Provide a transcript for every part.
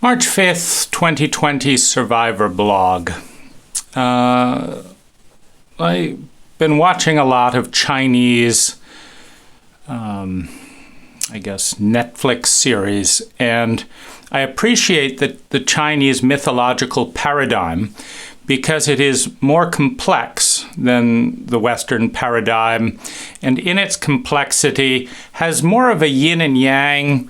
March 5th, 2020 Survivor blog. I've been watching a lot of Chinese, Netflix series, and I appreciate the Chinese mythological paradigm because it is more complex than the Western paradigm, and in its complexity has more of a yin and yang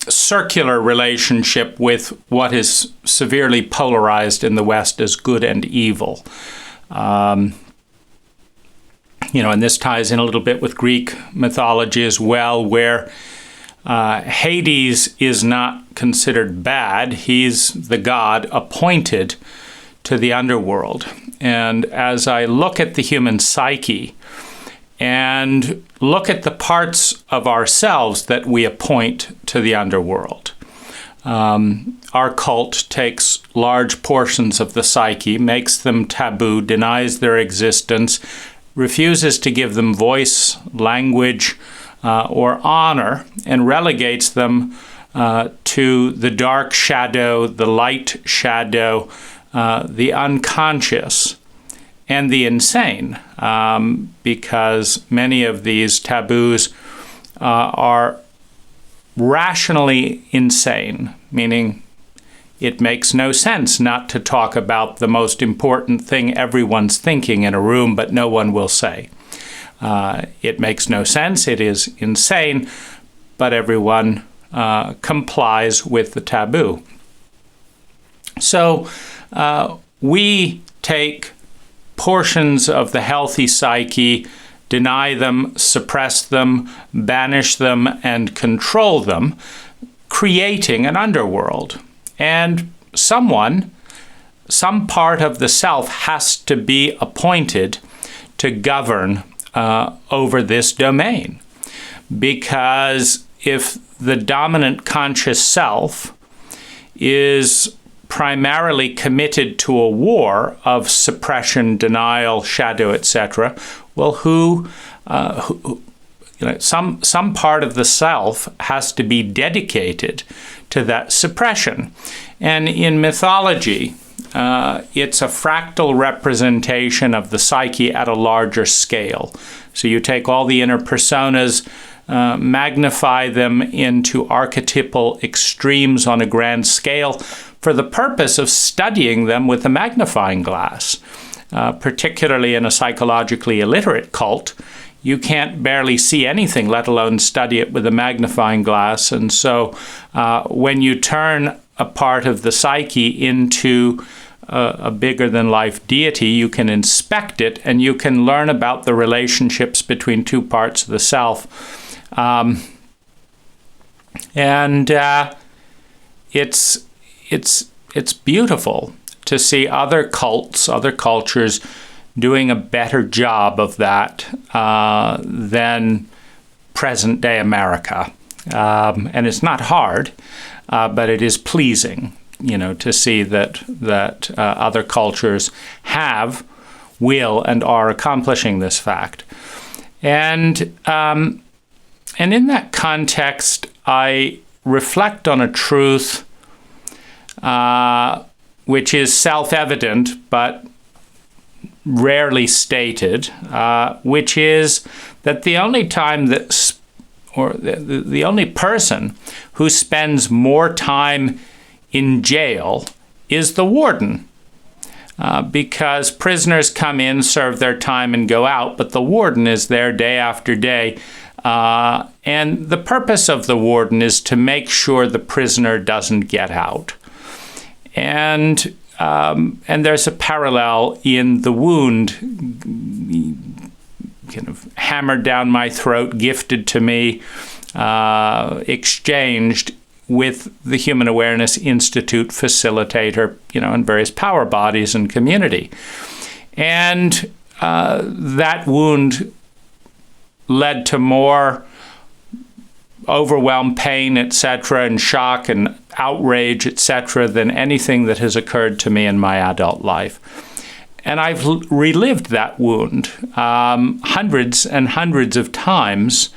circular relationship with what is severely polarized in the West as good and evil. And this ties in a little bit with Greek mythology as well, where Hades is not considered bad. He's the god appointed to the underworld. And as I look at the human psyche and look at the parts of ourselves that we appoint to the underworld, our cult takes large portions of the psyche, makes them taboo, denies their existence, refuses to give them voice, language, or honor, and relegates them to the dark shadow, the light shadow, the unconscious, and the insane, because many of these taboos are rationally insane, meaning it makes no sense not to talk about the most important thing everyone's thinking in a room, but no one will say. It makes no sense, it is insane, but everyone complies with the taboo. So we take portions of the healthy psyche, deny them, suppress them, banish them, and control them, creating an underworld. And some part of the self has to be appointed to govern over this domain. Because if the dominant conscious self is primarily committed to a war of suppression, denial, shadow, etc., well, some part of the self has to be dedicated to that suppression. And in mythology, it's a fractal representation of the psyche at a larger scale. So you take all the inner personas, magnify them into archetypal extremes on a grand scale for the purpose of studying them with a magnifying glass. Particularly in a psychologically illiterate cult, you can't barely see anything, let alone study it with a magnifying glass. And so when you turn a part of the psyche into a bigger-than-life deity, you can inspect it and you can learn about the relationships between two parts of the self. It's beautiful to see other cults, other cultures doing a better job of that than present-day America. And it's not hard, but it is pleasing, to see that other cultures will, and are accomplishing this fact. And in that context, I reflect on a truth which is self-evident but rarely stated, which is that the only time the only person who spends more time in jail is the warden. Because prisoners come in, serve their time, and go out, but the warden is there day after day. And the purpose of the warden is to make sure the prisoner doesn't get out. And there's a parallel in the wound kind of hammered down my throat, gifted to me, exchanged with the Human Awareness Institute facilitator, and various power bodies and community. And that wound led to more overwhelm, pain, etc., and shock and outrage, etc., than anything that has occurred to me in my adult life. And I've relived that wound hundreds and hundreds of times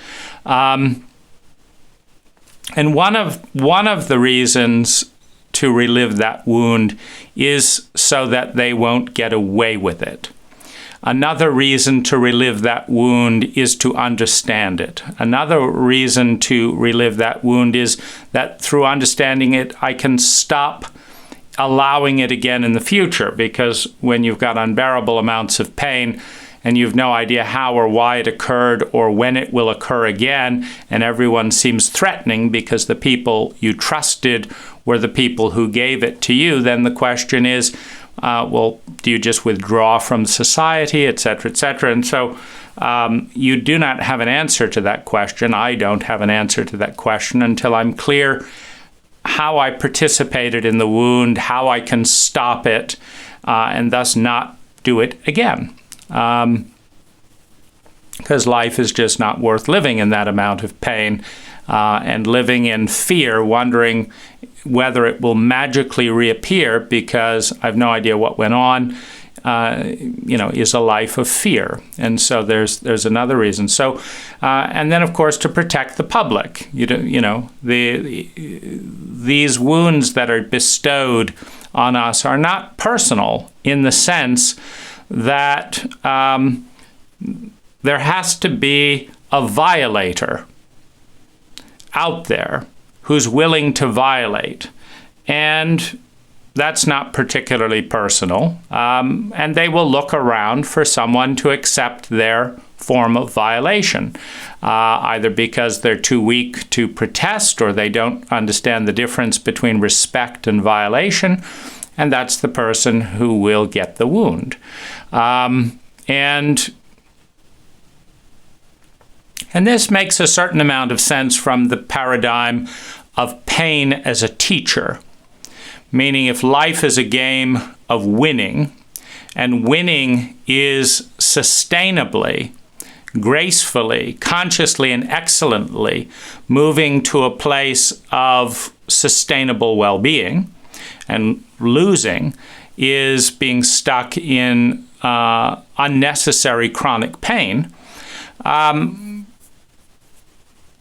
And one of the reasons to relive that wound is so that they won't get away with it. Another reason to relive that wound is to understand it. Another reason to relive that wound is that through understanding it, I can stop allowing it again in the future, because when you've got unbearable amounts of pain and you've no idea how or why it occurred or when it will occur again, and everyone seems threatening because the people you trusted were the people who gave it to you, then the question is, well, do you just withdraw from society, et cetera, et cetera? And so you do not have an answer to that question. I don't have an answer to that question until I'm clear how I participated in the wound, how I can stop it, and thus not do it again. Because life is just not worth living in that amount of pain, and living in fear, wondering whether it will magically reappear because I've no idea what went on, is a life of fear. And so there's another reason. So, and then of course to protect the public. These wounds that are bestowed on us are not personal in the sense that there has to be a violator out there who's willing to violate. And that's not particularly personal. And they will look around for someone to accept their form of violation, either because they're too weak to protest or they don't understand the difference between respect and violation. And that's the person who will get the wound. And this makes a certain amount of sense from the paradigm of pain as a teacher. Meaning if life is a game of winning, and winning is sustainably, gracefully, consciously, and excellently moving to a place of sustainable well-being, and losing is being stuck in unnecessary chronic pain,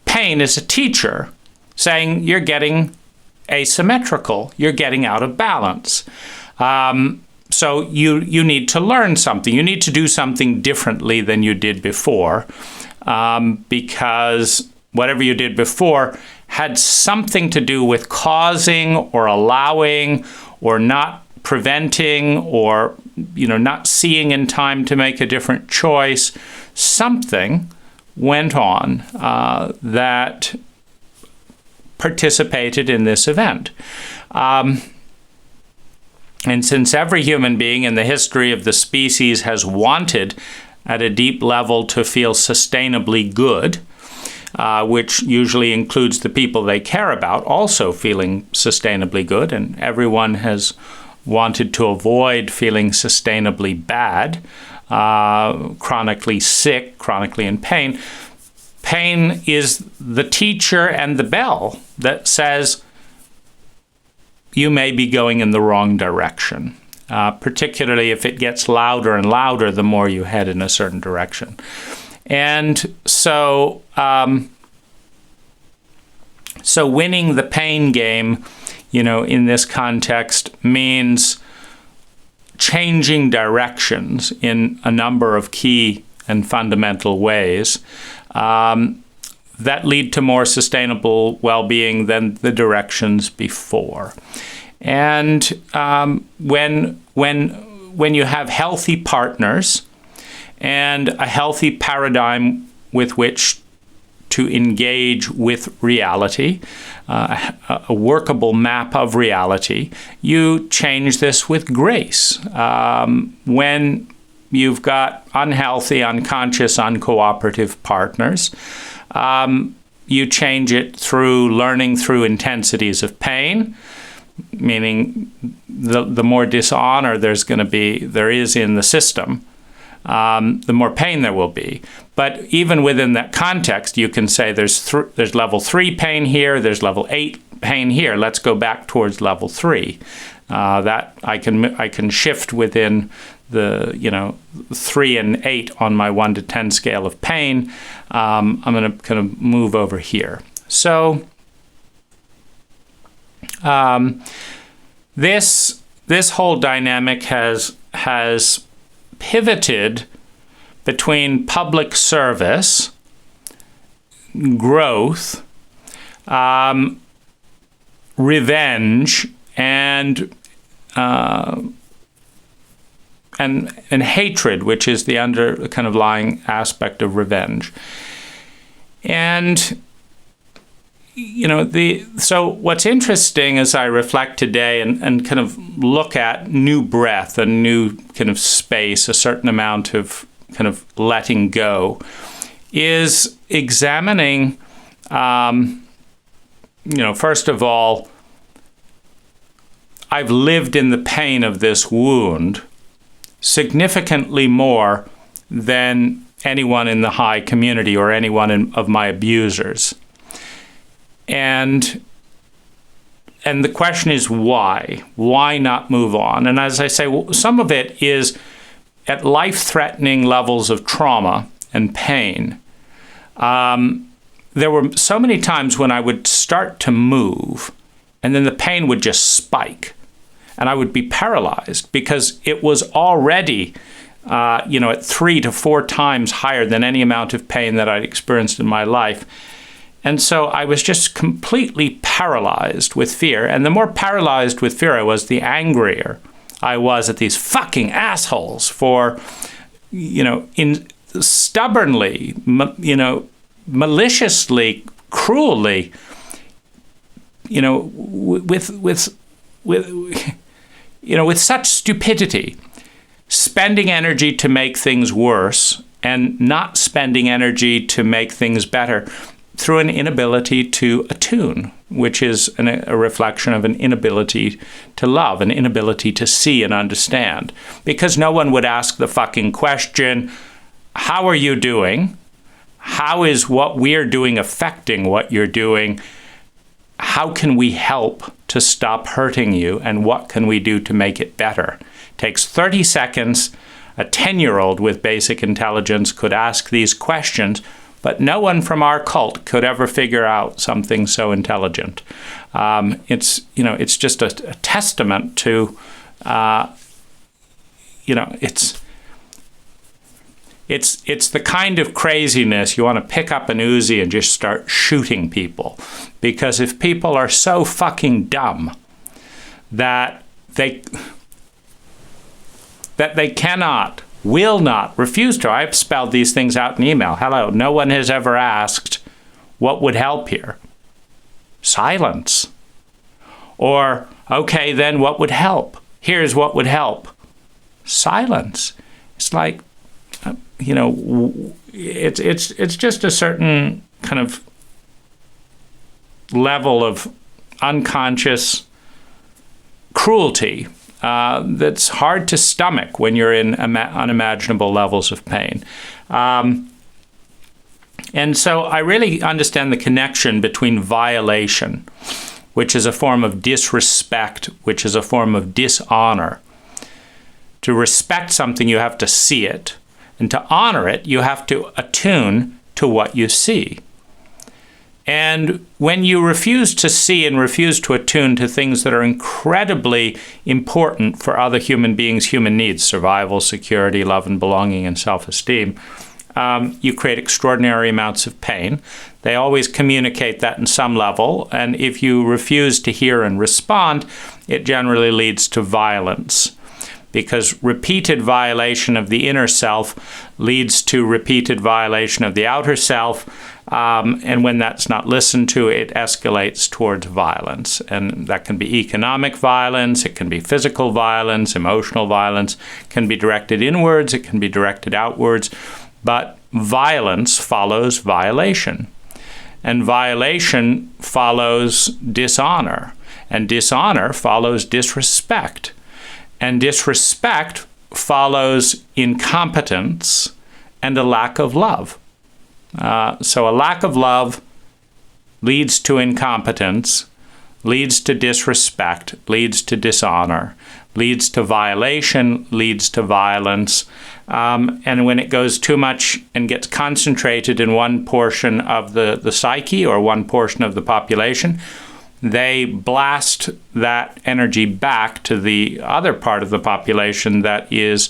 pain is a teacher saying you're getting asymmetrical, you're getting out of balance. So you need to learn something. You need to do something differently than you did before, because whatever you did before had something to do with causing or allowing or not preventing or not seeing in time to make a different choice. Something went on that participated in this event. And since every human being in the history of the species has wanted at a deep level to feel sustainably good, which usually includes the people they care about also feeling sustainably good, and everyone has wanted to avoid feeling sustainably bad, chronically sick, chronically in pain. Pain is the teacher and the bell that says you may be going in the wrong direction, particularly if it gets louder and louder the more you head in a certain direction. And so, so winning the pain game, in this context means changing directions in a number of key and fundamental ways that lead to more sustainable well-being than the directions before. And when you have healthy partners and a healthy paradigm with which to engage with reality, a workable map of reality, you change this with grace. When you've got unhealthy, unconscious, uncooperative partners, you change it through learning through intensities of pain, meaning the more dishonor there is in the system, the more pain there will be. But even within that context, you can say there's level 3 pain here, there's level 8 pain here. Let's go back towards level 3. That I can shift within the 3 and 8 on my 1 to 10 scale of pain. I'm going to kind of move over here. So This whole dynamic has pivoted between public service, growth, revenge, and hatred, which is the kind of lying aspect of revenge. And so what's interesting as I reflect today and kind of look at new breath, a new kind of space, a certain amount of kind of letting go, is examining, first of all, I've lived in the pain of this wound significantly more than anyone in the high community or anyone of my abusers. And the question is why? Why not move on? And as I say, some of it is at life-threatening levels of trauma and pain. There were so many times when I would start to move, and then the pain would just spike, and I would be paralyzed because it was already, at 3 to 4 times higher than any amount of pain that I'd experienced in my life. And so I was just completely paralyzed with fear. And the more paralyzed with fear I was, the angrier I was at these fucking assholes for, stubbornly, maliciously, cruelly, with such stupidity, spending energy to make things worse and not spending energy to make things better, through an inability to attune, which is a reflection of an inability to love, an inability to see and understand. Because no one would ask the fucking question, how are you doing? How is what we're doing affecting what you're doing? How can we help to stop hurting you? And what can we do to make it better? It takes 30 seconds. A 10-year-old with basic intelligence could ask these questions, but no one from our cult could ever figure out something so intelligent. It's just a testament to, it's the kind of craziness you want to pick up an Uzi and just start shooting people. Because if people are so fucking dumb that they cannot, will not, refuse to. I've spelled these things out in email. Hello, no one has ever asked what would help here. Silence. Or, okay, then what would help? Here's what would help. Silence. It's like, it's just a certain kind of level of unconscious cruelty that's hard to stomach when you're in unimaginable levels of pain. And so I really understand the connection between violation, which is a form of disrespect, which is a form of dishonor. To respect something, you have to see it. And to honor it, you have to attune to what you see. And when you refuse to see and refuse to attune to things that are incredibly important for other human beings' human needs, survival, security, love and belonging, and self-esteem, you create extraordinary amounts of pain. They always communicate that in some level, and if you refuse to hear and respond, it generally leads to violence. Because repeated violation of the inner self leads to repeated violation of the outer self, and when that's not listened to, it escalates towards violence. And that can be economic violence, it can be physical violence, emotional violence, it can be directed inwards, it can be directed outwards, but violence follows violation. And violation follows dishonor, and dishonor follows disrespect. And disrespect follows incompetence and a lack of love. So a lack of love leads to incompetence, leads to disrespect, leads to dishonor, leads to violation, leads to violence. And when it goes too much and gets concentrated in one portion of the psyche or one portion of the population, they blast that energy back to the other part of the population that is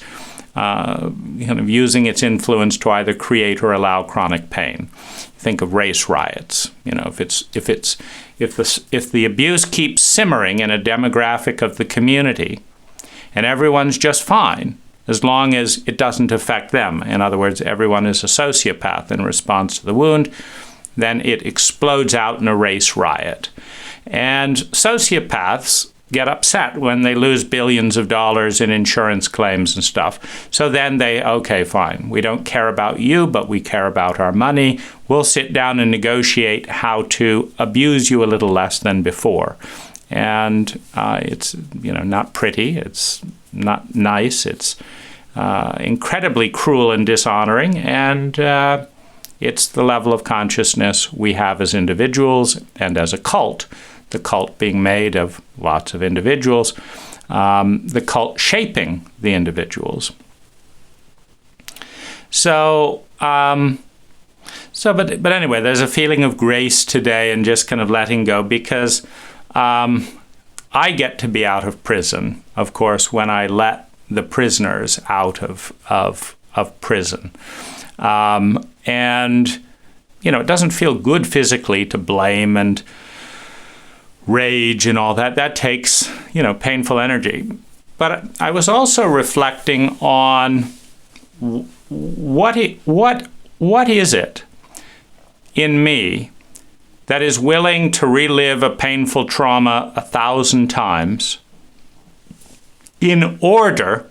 kind of using its influence to either create or allow chronic pain. Think of race riots. You know, if the abuse keeps simmering in a demographic of the community, and everyone's just fine as long as it doesn't affect them. In other words, everyone is a sociopath in response to the wound, then it explodes out in a race riot. And sociopaths get upset when they lose billions of dollars in insurance claims and stuff. So then they, okay, fine, we don't care about you, but we care about our money. We'll sit down and negotiate how to abuse you a little less than before. And it's, not pretty. It's not nice. It's incredibly cruel and dishonoring. And it's the level of consciousness we have as individuals and as a cult, the cult being made of lots of individuals, the cult shaping the individuals. But anyway, there's a feeling of grace today and just kind of letting go, because I get to be out of prison, of course, when I let the prisoners out of prison. And, it doesn't feel good physically to blame and rage and all that. That takes, painful energy. But I was also reflecting on what is it in me that is willing to relive a painful trauma 1,000 times in order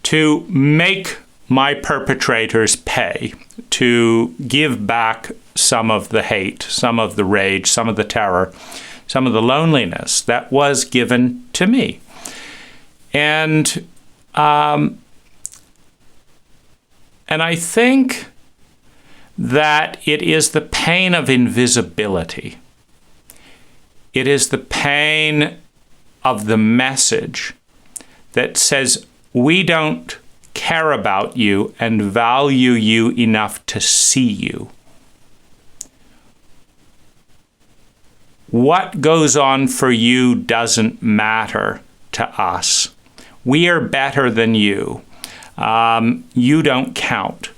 to make my perpetrators pay, to give back some of the hate, some of the rage, some of the terror, some of the loneliness that was given to me. And I think that it is the pain of invisibility. It is the pain of the message that says we don't care about you and value you enough to see you. What goes on for you doesn't matter to us. We are better than you. You don't count.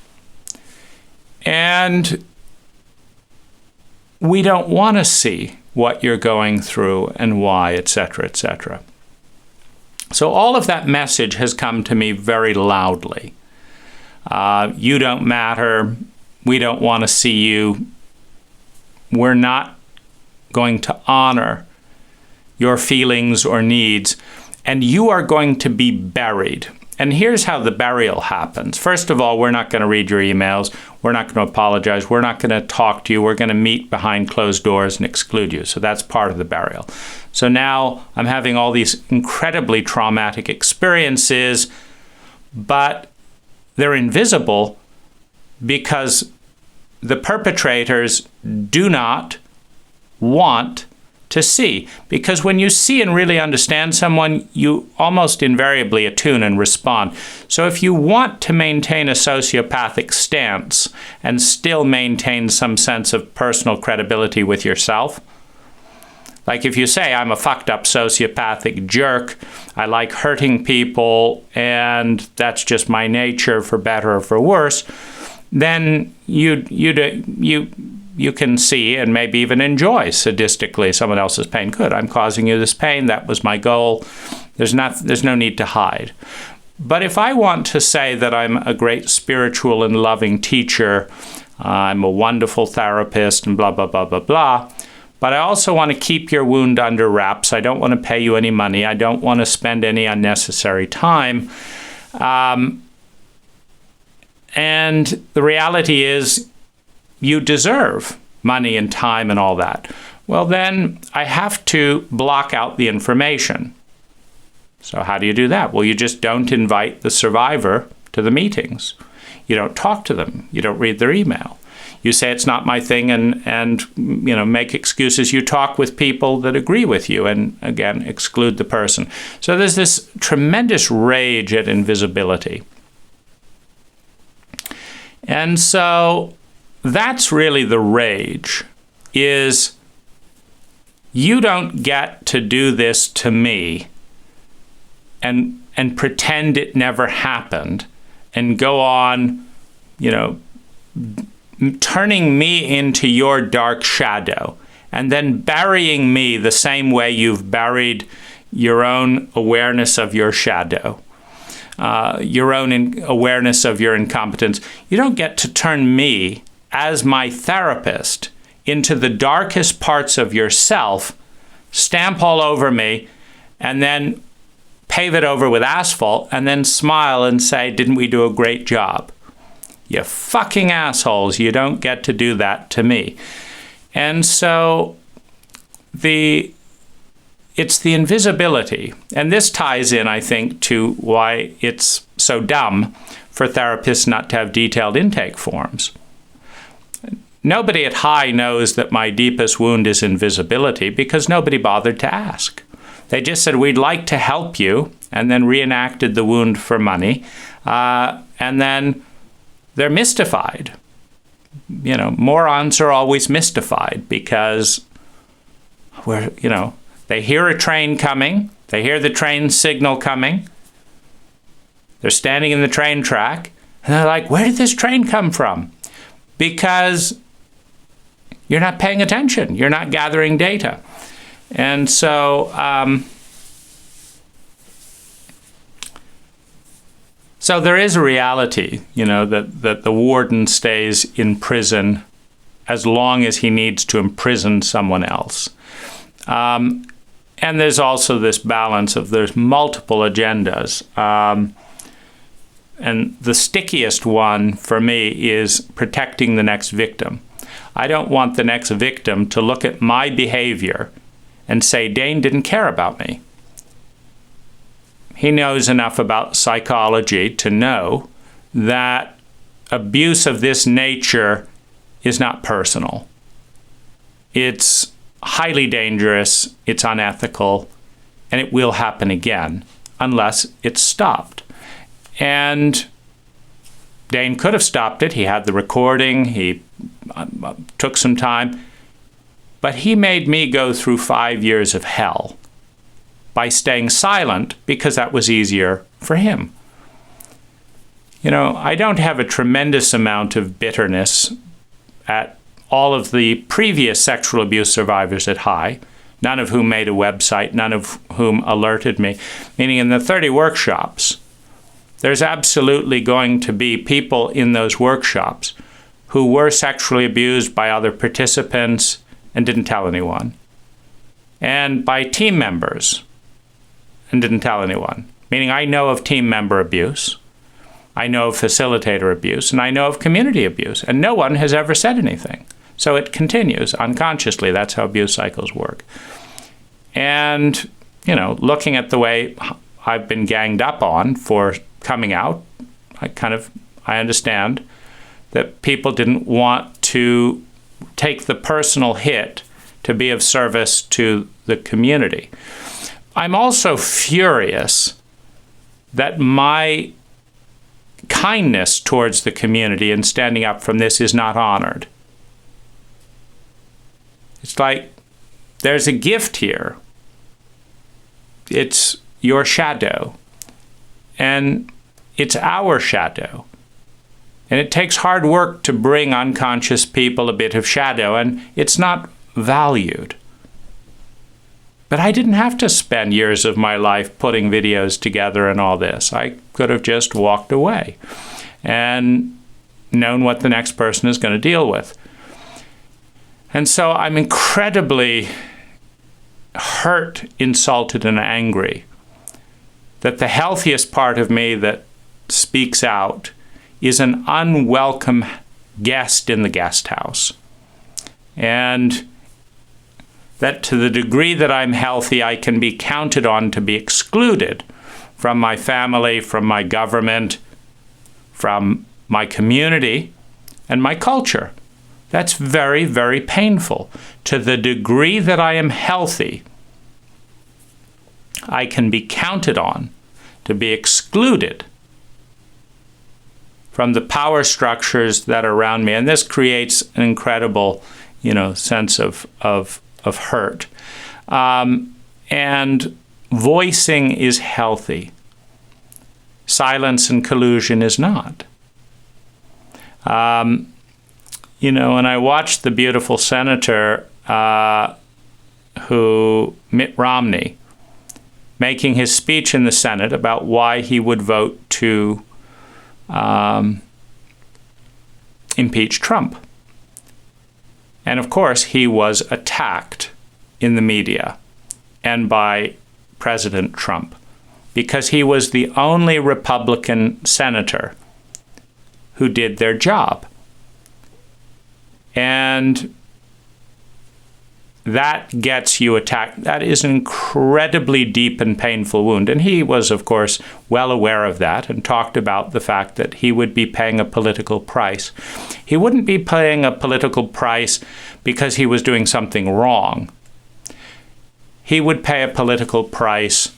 And we don't want to see what you're going through and why, etc., etc. So all of that message has come to me very loudly. You don't matter. We don't want to see you. We're not going to honor your feelings or needs, and you are going to be buried. And here's how the burial happens. First of all, we're not going to read your emails. We're not going to apologize. We're not going to talk to you. We're going to meet behind closed doors and exclude you. So that's part of the burial. So now I'm having all these incredibly traumatic experiences, but they're invisible because the perpetrators do not want to see. Because when you see and really understand someone, you almost invariably attune and respond. So if you want to maintain a sociopathic stance and still maintain some sense of personal credibility with yourself, like if you say, I'm a fucked up sociopathic jerk, I like hurting people, and that's just my nature for better or for worse, then you can see and maybe even enjoy sadistically someone else's pain. Good, I'm causing you this pain. That was my goal. There's no need to hide. But if I want to say that I'm a great spiritual and loving teacher, I'm a wonderful therapist, and blah, blah, blah, blah, blah, but I also want to keep your wound under wraps. I don't want to pay you any money. I don't want to spend any unnecessary time. And the reality is, you deserve money and time and all that. Well, then I have to block out the information. So how do you do that? Well, you just don't invite the survivor to the meetings. You don't talk to them. You don't read their email. You say it's not my thing and make excuses. You talk with people that agree with you and, again, exclude the person. So there's this tremendous rage at invisibility. And so that's really the rage, is You don't get to do this to me and pretend it never happened and go on, turning me into your dark shadow and then burying me the same way you've buried your own awareness of your shadow, your own awareness of your incompetence. You don't get to turn me as my therapist into the darkest parts of yourself, stamp all over me, and then pave it over with asphalt, and then smile and say, didn't we do a great job? You fucking assholes, you don't get to do that to me. And so it's the invisibility. And this ties in, I think, to why it's so dumb for therapists not to have detailed intake forms. Nobody at High knows that my deepest wound is invisibility because nobody bothered to ask. They just said, we'd like to help you, and then reenacted the wound for money. And then they're mystified. Morons are always mystified because they hear a train coming, they hear the train signal coming, they're standing in the train track, and they're like, where did this train come from? Because you're not paying attention, you're not gathering data. And so, so there is a reality, that the warden stays in prison as long as he needs to imprison someone else. And there's also this balance of there's multiple agendas. And the stickiest one for me is protecting the next victim. I don't want the next victim to look at my behavior and say, Dane didn't care about me. He knows enough about psychology to know that abuse of this nature is not personal. It's highly dangerous, it's unethical, and it will happen again unless it's stopped. And Dane could have stopped it. He had the recording. He took some time. But he made me go through 5 years of hell by staying silent because that was easier for him. I don't have a tremendous amount of bitterness at all of the previous sexual abuse survivors at High, none of whom made a website, none of whom alerted me. Meaning in the 30 workshops, there's absolutely going to be people in those workshops who were sexually abused by other participants and didn't tell anyone, and by team members and didn't tell anyone. Meaning I know of team member abuse, I know of facilitator abuse, and I know of community abuse, and no one has ever said anything. So it continues unconsciously. That's how abuse cycles work. And, looking at the way I've been ganged up on for coming out, I understand that people didn't want to take the personal hit to be of service to the community. I'm also furious that my kindness towards the community and standing up from this is not honored. It's like there's a gift here. It's your shadow. And it's our shadow. And it takes hard work to bring unconscious people a bit of shadow, and it's not valued. But I didn't have to spend years of my life putting videos together and all this. I could have just walked away and known what the next person is going to deal with. And so I'm incredibly hurt, insulted, and angry that the healthiest part of me that speaks out is an unwelcome guest in the guest house. And that to the degree that I'm healthy, I can be counted on to be excluded from my family, from my government, from my community, and my culture. That's very, very painful. To the degree that I am healthy, I can be counted on to be excluded from the power structures that are around me. And this creates an incredible, sense of of hurt. And voicing is healthy. Silence and collusion is not. When I watched the beautiful senator Mitt Romney, making his speech in the Senate about why he would vote to impeach Trump. And of course, he was attacked in the media and by President Trump because he was the only Republican senator who did their job. And that gets you attacked. That is an incredibly deep and painful wound. And he was, of course, well aware of that and talked about the fact that he would be paying a political price. He wouldn't be paying a political price because he was doing something wrong. He would pay a political price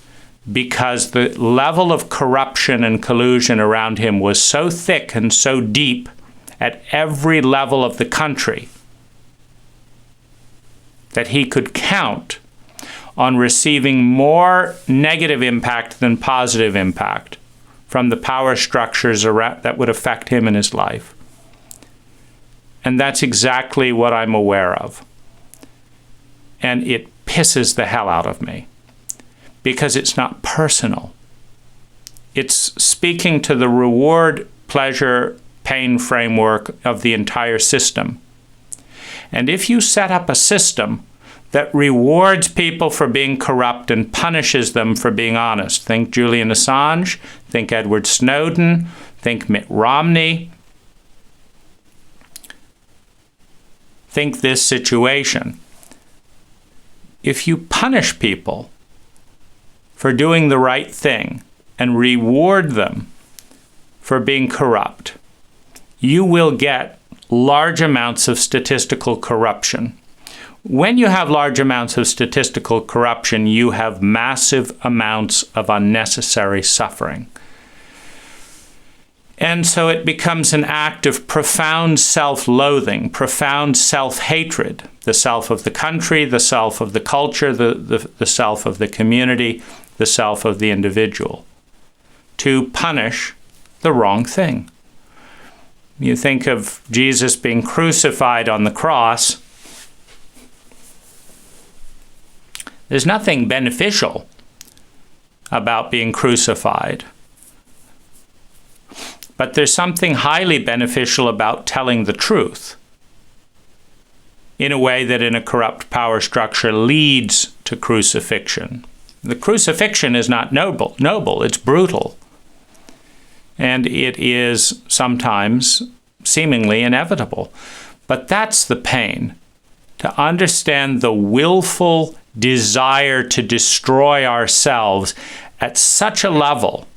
because the level of corruption and collusion around him was so thick and so deep at every level of the country that he could count on receiving more negative impact than positive impact from the power structures that would affect him in his life. And that's exactly what I'm aware of. And it pisses the hell out of me because it's not personal. It's speaking to the reward, pleasure, pain framework of the entire system. And if you set up a system that rewards people for being corrupt and punishes them for being honest, think Julian Assange, think Edward Snowden, think Mitt Romney, think this situation. If you punish people for doing the right thing and reward them for being corrupt, you will get large amounts of statistical corruption. When you have large amounts of statistical corruption, you have massive amounts of unnecessary suffering. And so it becomes an act of profound self-loathing, profound self-hatred, the self of the country, the self of the culture, the self of the community, the self of the individual, to punish the wrong thing. You think of Jesus being crucified on the cross. There's nothing beneficial about being crucified. But there's something highly beneficial about telling the truth in a way that in a corrupt power structure leads to crucifixion. The crucifixion is not noble, it's brutal. And it is sometimes seemingly inevitable. But that's the pain, to understand the willful desire to destroy ourselves at such a level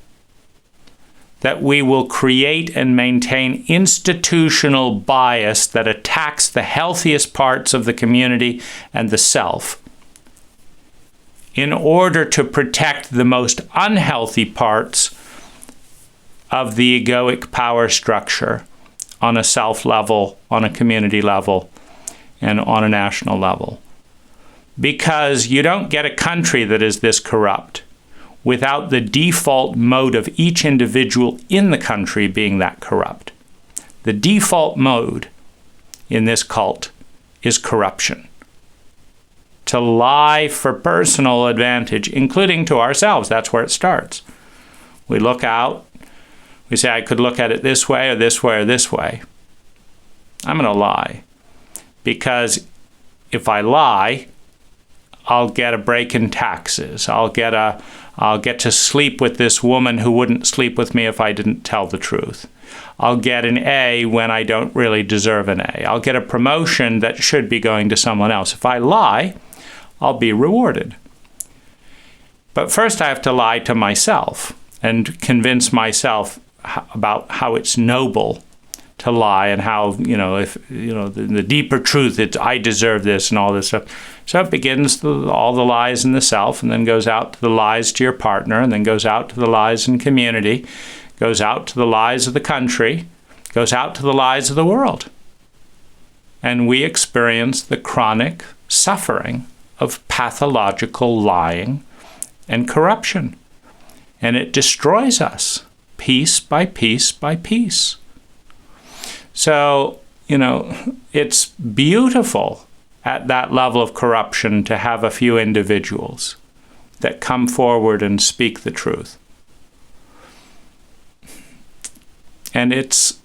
that we will create and maintain institutional bias that attacks the healthiest parts of the community and the self in order to protect the most unhealthy parts of the egoic power structure on a self level, on a community level, and on a national level. Because you don't get a country that is this corrupt without the default mode of each individual in the country being that corrupt. The default mode in this cult is corruption. To lie for personal advantage, including to ourselves. That's where it starts. We look out, we say, I could look at it this way or this way or this way. I'm going to lie. Because if I lie, I'll get a break in taxes. I'll get to sleep with this woman who wouldn't sleep with me if I didn't tell the truth. I'll get an A when I don't really deserve an A. I'll get a promotion that should be going to someone else. If I lie, I'll be rewarded. But first I have to lie to myself and convince myself about how it's noble to lie and how, the deeper truth, it's I deserve this and all this stuff. So it begins all the lies in the self and then goes out to the lies to your partner and then goes out to the lies in community, goes out to the lies of the country, goes out to the lies of the world. And we experience the chronic suffering of pathological lying and corruption. And it destroys us piece by piece by piece. So, it's beautiful at that level of corruption to have a few individuals that come forward and speak the truth. And it's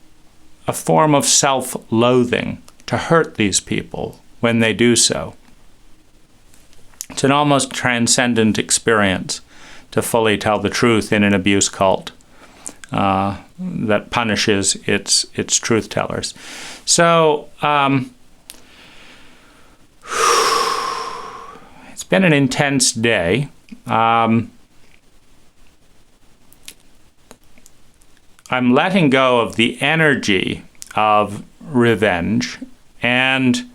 a form of self-loathing to hurt these people when they do so. It's an almost transcendent experience to fully tell the truth in an abuse cult that punishes its truth tellers. So it's been an intense day. I'm letting go of the energy of revenge, and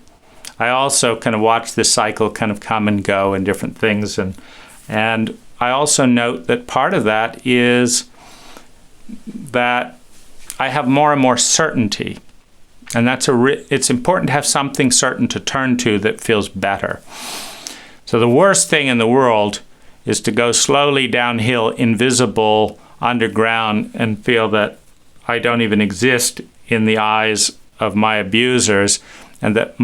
I also kind of watch this cycle kind of come and go in different things, and I also note that part of that is that I have more and more certainty, and it's important to have something certain to turn to that feels better. So the worst thing in the world is to go slowly downhill, invisible, underground, and feel that I don't even exist in the eyes of my abusers, and that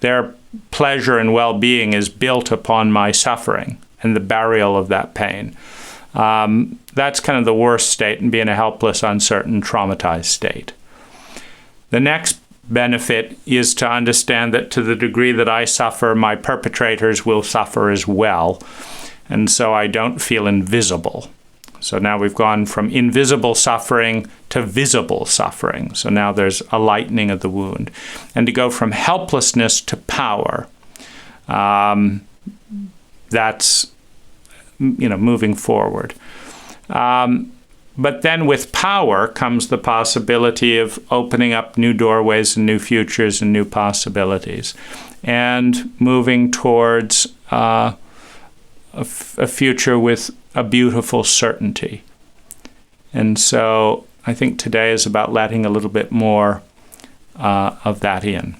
their pleasure and well-being is built upon my suffering and the burial of that pain. That's kind of the worst state, and be in a helpless, uncertain, traumatized state. The next benefit is to understand that to the degree that I suffer, my perpetrators will suffer as well. And so I don't feel invisible. So now we've gone from invisible suffering to visible suffering. So now there's a lightening of the wound. And to go from helplessness to power, that's, moving forward. But then with power comes the possibility of opening up new doorways and new futures and new possibilities, and moving towards a future with a beautiful certainty. And so I think today is about letting a little bit more of that in.